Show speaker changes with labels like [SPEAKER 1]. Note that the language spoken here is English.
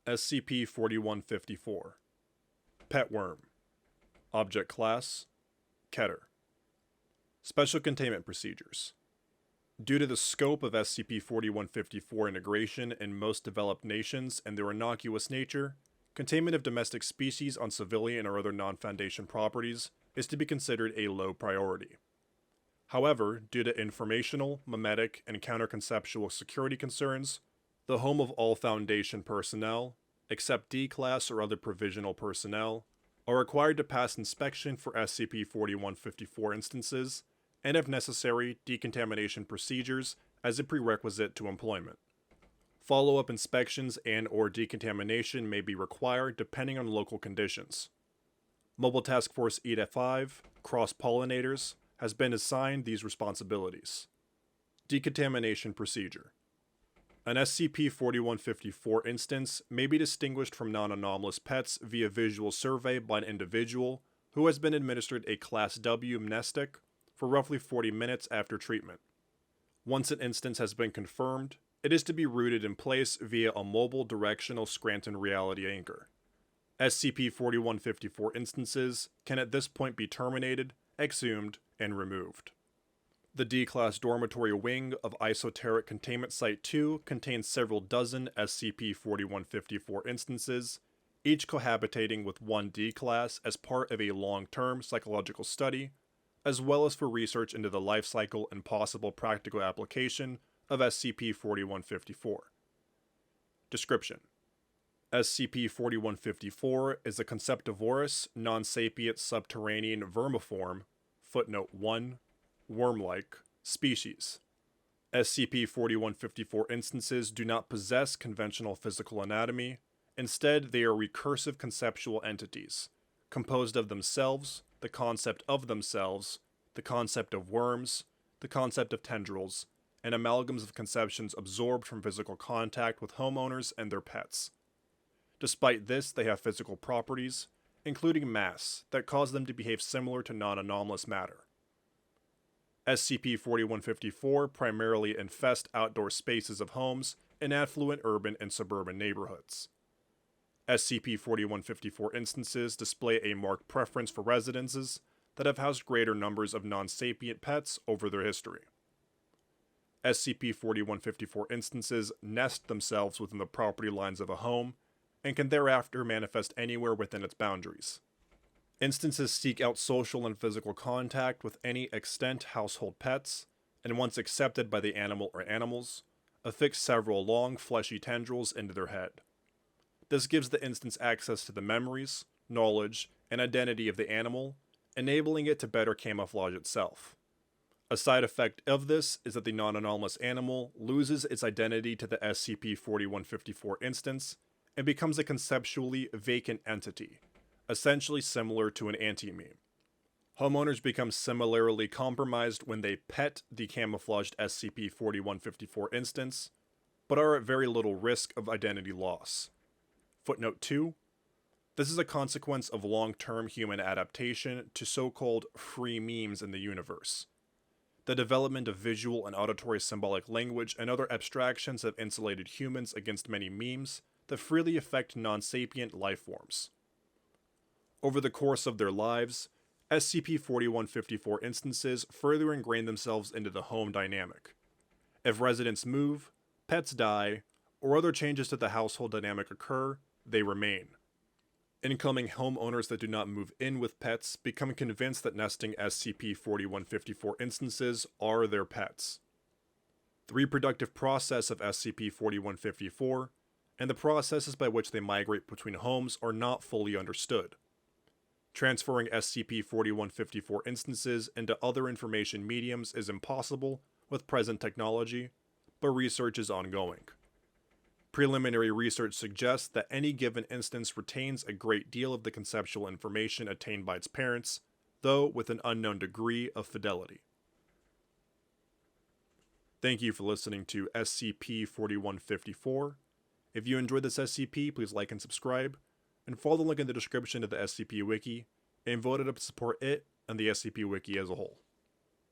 [SPEAKER 1] SCP-4154 Petwyrm. Object Class Keter. Special Containment Procedures. Due to the scope of SCP-4154 integration in most developed nations and their innocuous nature, containment of domestic species on civilian or other non-Foundation properties is to be considered a low priority. However, due to informational, memetic, and counter-conceptual security concerns, the home of all Foundation personnel, except D-Class or other provisional personnel, are required to pass inspection for SCP-4154 instances, and if necessary, decontamination procedures as a prerequisite to employment. Follow-up inspections and/or decontamination may be required depending on local conditions. Mobile Task Force ETA-5, Cross-Pollinators, has been assigned these responsibilities. Decontamination Procedure. An SCP-4154 instance may be distinguished from non-anomalous pets via visual survey by an individual who has been administered a Class W amnestic for roughly 40 minutes after treatment. Once an instance has been confirmed, it is to be rooted in place via a mobile directional Scranton reality anchor. SCP-4154 instances can at this point be terminated, exhumed, and removed. The D-Class Dormitory Wing of Esoteric Containment Site 2 contains several dozen SCP-4154 instances, each cohabitating with one D-Class as part of a long-term psychological study, as well as for research into the life cycle and possible practical application of SCP-4154. Description: SCP-4154 is a Conceptivorous, non-sapient subterranean vermiform, footnote 1, worm-like, species. SCP-4154 instances do not possess conventional physical anatomy. Instead, they are recursive conceptual entities, composed of themselves, the concept of themselves, the concept of worms, the concept of tendrils, and amalgams of conceptions absorbed from physical contact with homeowners and their pets. Despite this, they have physical properties, including mass, that cause them to behave similar to non-anomalous matter. SCP-4154 primarily infest outdoor spaces of homes in affluent urban and suburban neighborhoods. SCP-4154 instances display a marked preference for residences that have housed greater numbers of non-sapient pets over their history. SCP-4154 instances nest themselves within the property lines of a home and can thereafter manifest anywhere within its boundaries. Instances seek out social and physical contact with any extant household pets, and once accepted by the animal or animals, affix several long, fleshy tendrils into their head. This gives the instance access to the memories, knowledge, and identity of the animal, enabling it to better camouflage itself. A side effect of this is that the non-anomalous animal loses its identity to the SCP-4154 instance and becomes a conceptually vacant entity, essentially similar to an anti-meme. Homeowners become similarly compromised when they pet the camouflaged SCP-4154 instance, but are at very little risk of identity loss. Footnote 2. This is a consequence of long-term human adaptation to so-called free memes in the universe. The development of visual and auditory symbolic language and other abstractions have insulated humans against many memes that freely affect non-sapient life forms. Over the course of their lives, SCP-4154 instances further ingrain themselves into the home dynamic. If residents move, pets die, or other changes to the household dynamic occur, they remain. Incoming homeowners that do not move in with pets become convinced that nesting SCP-4154 instances are their pets. The reproductive process of SCP-4154 and the processes by which they migrate between homes are not fully understood. Transferring SCP-4154 instances into other information mediums is impossible with present technology, but research is ongoing. Preliminary research suggests that any given instance retains a great deal of the conceptual information attained by its parents, though with an unknown degree of fidelity. Thank you for listening to SCP-4154. If you enjoyed this SCP, please like and subscribe, and follow the link in the description to the SCP Wiki, and vote it up to support it and the SCP Wiki as a whole.